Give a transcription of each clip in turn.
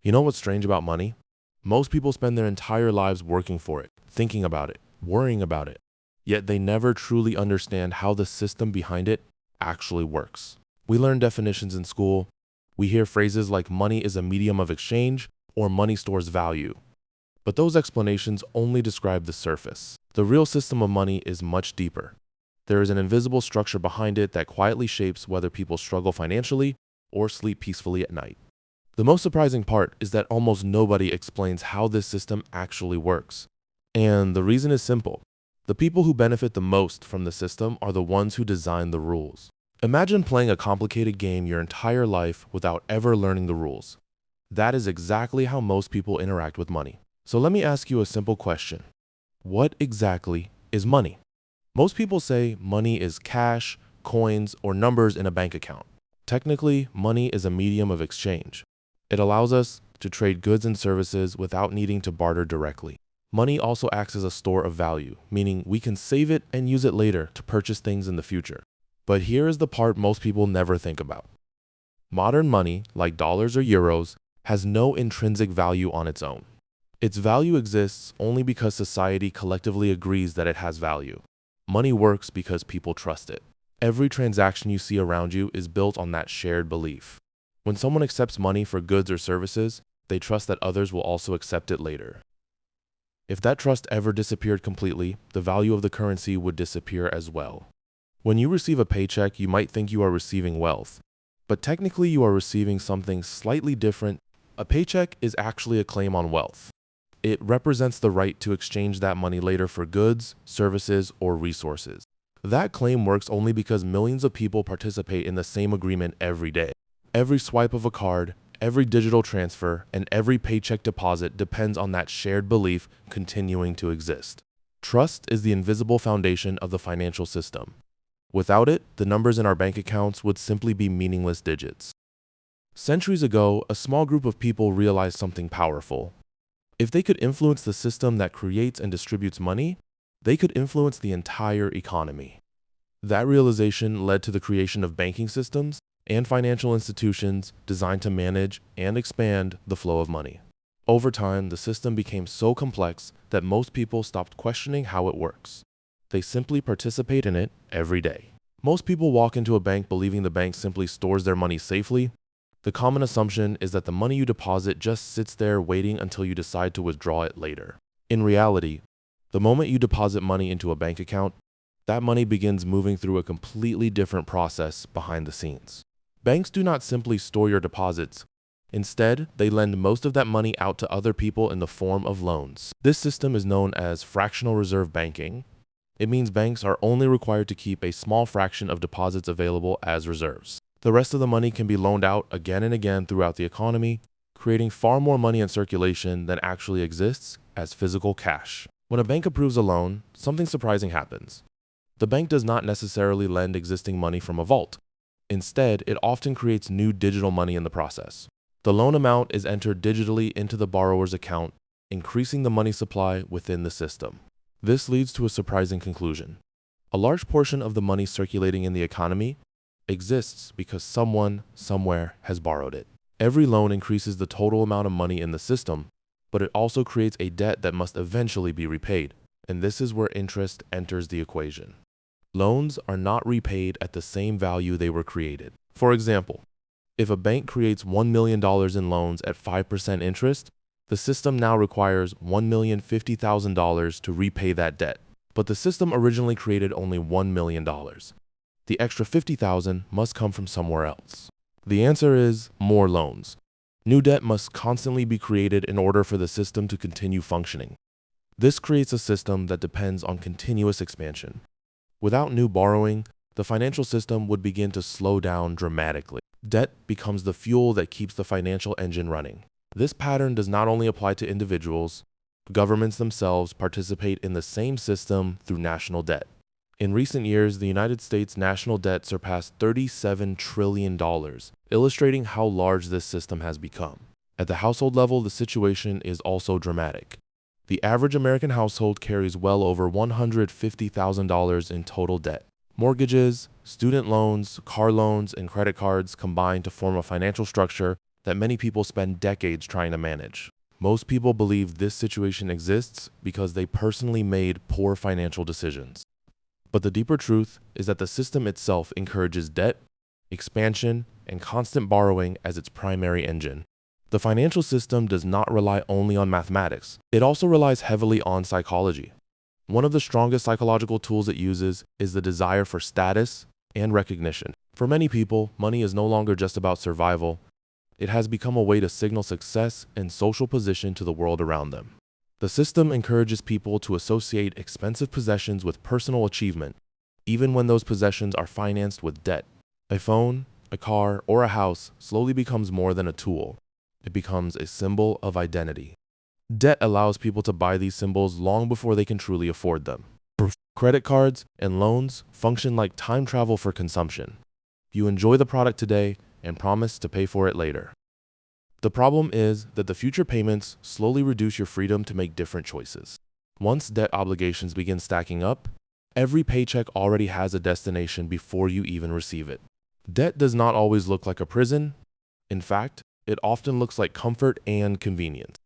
You know what's strange about money? Most people spend their entire lives working for it, thinking about it, worrying about it. Yet they never truly understand how the system behind it actually works. We learn definitions in school. We hear phrases like money is a medium of exchange or money stores value. But those explanations only describe the surface. The real system of money is much deeper. There is an invisible structure behind it that quietly shapes whether people struggle financially or sleep peacefully at night. The most surprising part is that almost nobody explains how this system actually works. And the reason is simple. The people who benefit the most from the system are the ones who design the rules. Imagine playing a complicated game your entire life without ever learning the rules. That is exactly how most people interact with money. So let me ask you a simple question. What exactly is money? Most people say money is cash, coins, or numbers in a bank account. Technically, money is a medium of exchange. It allows us to trade goods and services without needing to barter directly. Money also acts as a store of value, meaning we can save it and use it later to purchase things in the future. But here is the part most people never think about. Modern money, like dollars or euros, has no intrinsic value on its own. Its value exists only because society collectively agrees that it has value. Money works because people trust it. Every transaction you see around you is built on that shared belief. When someone accepts money for goods or services, they trust that others will also accept it later. If that trust ever disappeared completely, the value of the currency would disappear as well. When you receive a paycheck, you might think you are receiving wealth, but technically you are receiving something slightly different. A paycheck is actually a claim on wealth. It represents the right to exchange that money later for goods, services, or resources. That claim works only because millions of people participate in the same agreement every day. Every swipe of a card, every digital transfer, and every paycheck deposit depends on that shared belief continuing to exist. Trust is the invisible foundation of the financial system. Without it, the numbers in our bank accounts would simply be meaningless digits. Centuries ago, a small group of people realized something powerful. If they could influence the system that creates and distributes money, they could influence the entire economy. That realization led to the creation of banking systems and financial institutions designed to manage and expand the flow of money. Over time, the system became so complex that most people stopped questioning how it works. They simply participate in it every day. Most people walk into a bank believing the bank simply stores their money safely. The common assumption is that the money you deposit just sits there waiting until you decide to withdraw it later. In reality, the moment you deposit money into a bank account, that money begins moving through a completely different process behind the scenes. Banks do not simply store your deposits. Instead, they lend most of that money out to other people in the form of loans. This system is known as fractional reserve banking. It means banks are only required to keep a small fraction of deposits available as reserves. The rest of the money can be loaned out again and again throughout the economy, creating far more money in circulation than actually exists as physical cash. When a bank approves a loan, something surprising happens. The bank does not necessarily lend existing money from a vault. Instead, it often creates new digital money in the process. The loan amount is entered digitally into the borrower's account, increasing the money supply within the system. This leads to a surprising conclusion. A large portion of the money circulating in the economy exists because someone, somewhere, has borrowed it. Every loan increases the total amount of money in the system, but it also creates a debt that must eventually be repaid, and this is where interest enters the equation. Loans are not repaid at the same value they were created. For example, if a bank creates $1 million in loans at 5% interest, the system now requires $1,050,000 to repay that debt, but the system originally created only $1 million. The extra $50,000 must come from somewhere else. The answer is more loans. New debt must constantly be created in order for the system to continue functioning. This creates a system that depends on continuous expansion. Without new borrowing, the financial system would begin to slow down dramatically. Debt becomes the fuel that keeps the financial engine running. This pattern does not only apply to individuals. Governments themselves participate in the same system through national debt. In recent years, the United States national debt surpassed $37 trillion, illustrating how large this system has become. At the household level, the situation is also dramatic. The average American household carries well over $150,000 in total debt. Mortgages, student loans, car loans, and credit cards combine to form a financial structure that many people spend decades trying to manage. Most people believe this situation exists because they personally made poor financial decisions. But the deeper truth is that the system itself encourages debt, expansion, and constant borrowing as its primary engine. The financial system does not rely only on mathematics. It also relies heavily on psychology. One of the strongest psychological tools it uses is the desire for status and recognition. For many people, money is no longer just about survival. It has become a way to signal success and social position to the world around them. The system encourages people to associate expensive possessions with personal achievement, even when those possessions are financed with debt. A phone, a car, or a house slowly becomes more than a tool. It becomes a symbol of identity. Debt allows people to buy these symbols long before they can truly afford them. Credit cards and loans function like time travel for consumption. You enjoy the product today and promise to pay for it later. The problem is that the future payments slowly reduce your freedom to make different choices. Once debt obligations begin stacking up, every paycheck already has a destination before you even receive it. Debt does not always look like a prison. In fact, it often looks like comfort and convenience.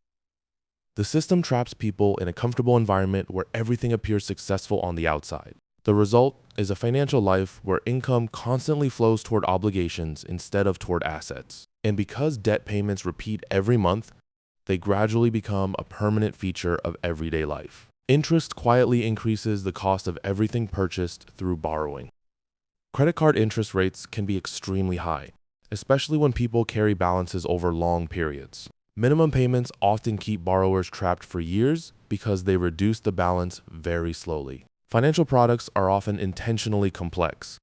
The system traps people in a comfortable environment where everything appears successful on the outside. The result is a financial life where income constantly flows toward obligations instead of toward assets. And because debt payments repeat every month, they gradually become a permanent feature of everyday life. Interest quietly increases the cost of everything purchased through borrowing. Credit card interest rates can be extremely high, especially when people carry balances over long periods. Minimum payments often keep borrowers trapped for years because they reduce the balance very slowly. Financial products are often intentionally complex.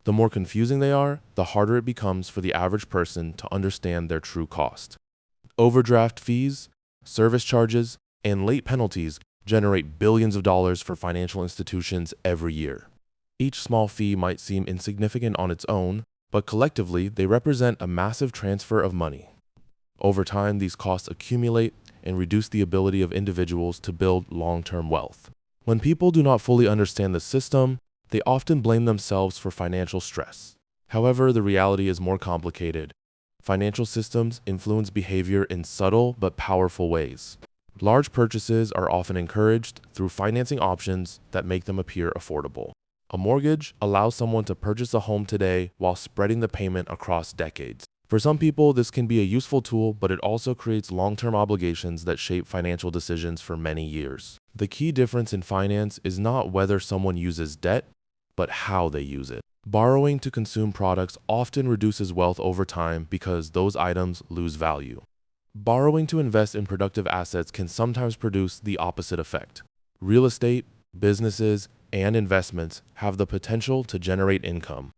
The more confusing they are, the harder it becomes for the average person to understand their true cost. Overdraft fees, service charges, and late penalties generate billions of dollars for financial institutions every year. Each small fee might seem insignificant on its own, but collectively they represent a massive transfer of money. Over time, these costs accumulate and reduce the ability of individuals to build long-term wealth. When people do not fully understand the system, they often blame themselves for financial stress. However, the reality is more complicated. Financial systems influence behavior in subtle but powerful ways. Large purchases are often encouraged through financing options that make them appear affordable. A mortgage allows someone to purchase a home today while spreading the payment across decades. For some people, this can be a useful tool, but it also creates long-term obligations that shape financial decisions for many years. The key difference in finance is not whether someone uses debt, but how they use it. Borrowing to consume products often reduces wealth over time because those items lose value. Borrowing to invest in productive assets can sometimes produce the opposite effect. Real estate, businesses, and investments have the potential to generate income.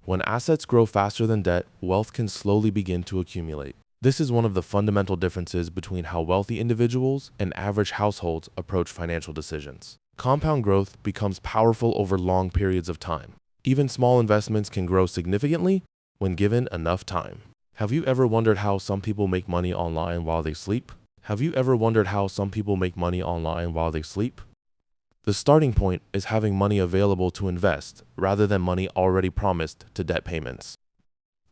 When assets grow faster than debt, wealth can slowly begin to accumulate. This is one of the fundamental differences between how wealthy individuals and average households approach financial decisions. Compound growth becomes powerful over long periods of time. Even small investments can grow significantly when given enough time. Have you ever wondered how some people make money online while they sleep? The starting point is having money available to invest rather than money already promised to debt payments.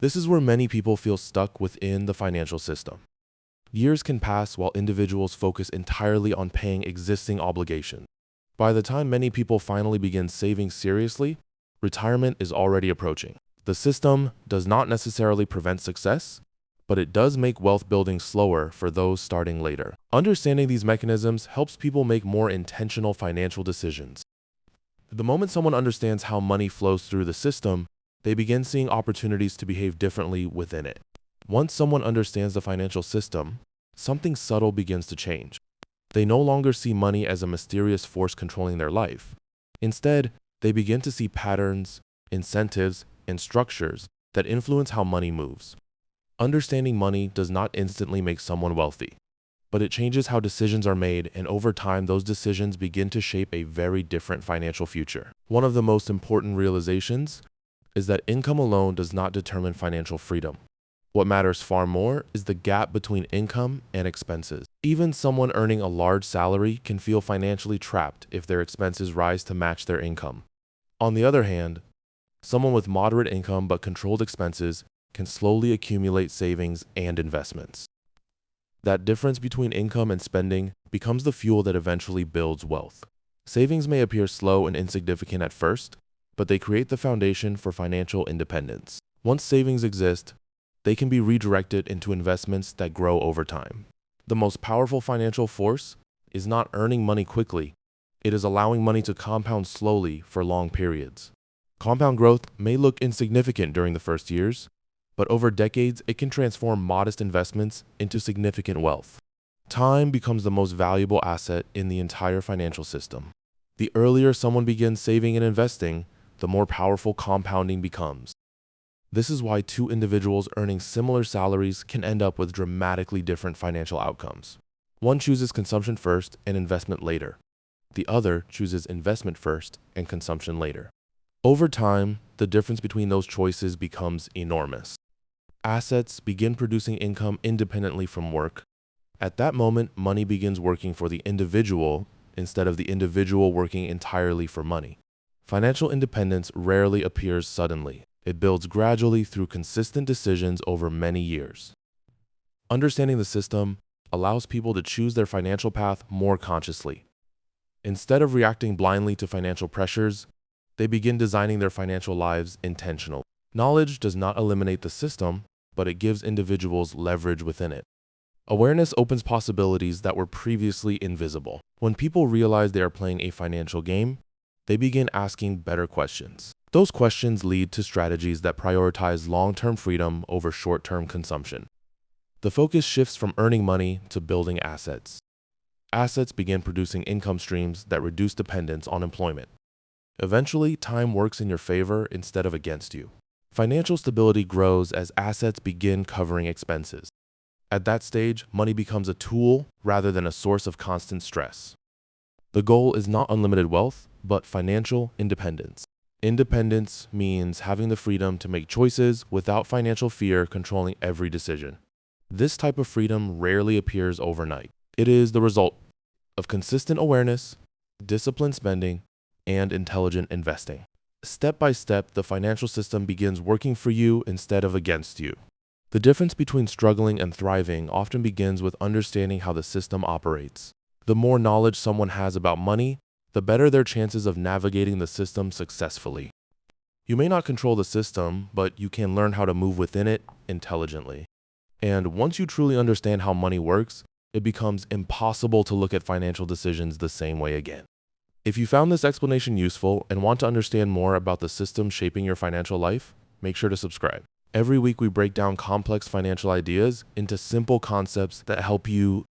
This is where many people feel stuck within the financial system. Years can pass while individuals focus entirely on paying existing obligations. By the time many people finally begin saving seriously, retirement is already approaching. The system does not necessarily prevent success, but it does make wealth building slower for those starting later. Understanding these mechanisms helps people make more intentional financial decisions. The moment someone understands how money flows through the system, they begin seeing opportunities to behave differently within it. Once someone understands the financial system, something subtle begins to change. They no longer see money as a mysterious force controlling their life. Instead, they begin to see patterns, incentives, and structures that influence how money moves. Understanding money does not instantly make someone wealthy, but it changes how decisions are made, and over time, those decisions begin to shape a very different financial future. One of the most important realizations is that income alone does not determine financial freedom. What matters far more is the gap between income and expenses. Even someone earning a large salary can feel financially trapped if their expenses rise to match their income. On the other hand, someone with moderate income but controlled expenses can slowly accumulate savings and investments. That difference between income and spending becomes the fuel that eventually builds wealth. Savings may appear slow and insignificant at first, but they create the foundation for financial independence. Once savings exist, they can be redirected into investments that grow over time. The most powerful financial force is not earning money quickly. It is allowing money to compound slowly for long periods. Compound growth may look insignificant during the first years, but over decades, it can transform modest investments into significant wealth. Time becomes the most valuable asset in the entire financial system. The earlier someone begins saving and investing, the more powerful compounding becomes. This is why two individuals earning similar salaries can end up with dramatically different financial outcomes. One chooses consumption first and investment later. The other chooses investment first and consumption later. Over time, the difference between those choices becomes enormous. Assets begin producing income independently from work. At that moment, money begins working for the individual instead of the individual working entirely for money. Financial independence rarely appears suddenly. It builds gradually through consistent decisions over many years. Understanding the system allows people to choose their financial path more consciously. Instead of reacting blindly to financial pressures, they begin designing their financial lives intentionally. Knowledge does not eliminate the system, but it gives individuals leverage within it. Awareness opens possibilities that were previously invisible. When people realize they are playing a financial game, they begin asking better questions. Those questions lead to strategies that prioritize long-term freedom over short-term consumption. The focus shifts from earning money to building assets. Assets begin producing income streams that reduce dependence on employment. Eventually, time works in your favor instead of against you. Financial stability grows as assets begin covering expenses. At that stage, money becomes a tool rather than a source of constant stress. The goal is not unlimited wealth, but financial independence. Independence means having the freedom to make choices without financial fear controlling every decision. This type of freedom rarely appears overnight. It is the result of consistent awareness, disciplined spending, and intelligent investing. Step by step, the financial system begins working for you instead of against you. The difference between struggling and thriving often begins with understanding how the system operates. The more knowledge someone has about money, the better their chances of navigating the system successfully. You may not control the system, but you can learn how to move within it intelligently. And once you truly understand how money works, it becomes impossible to look at financial decisions the same way again. If you found this explanation useful and want to understand more about the system shaping your financial life, make sure to subscribe. Every week we break down complex financial ideas into simple concepts that help you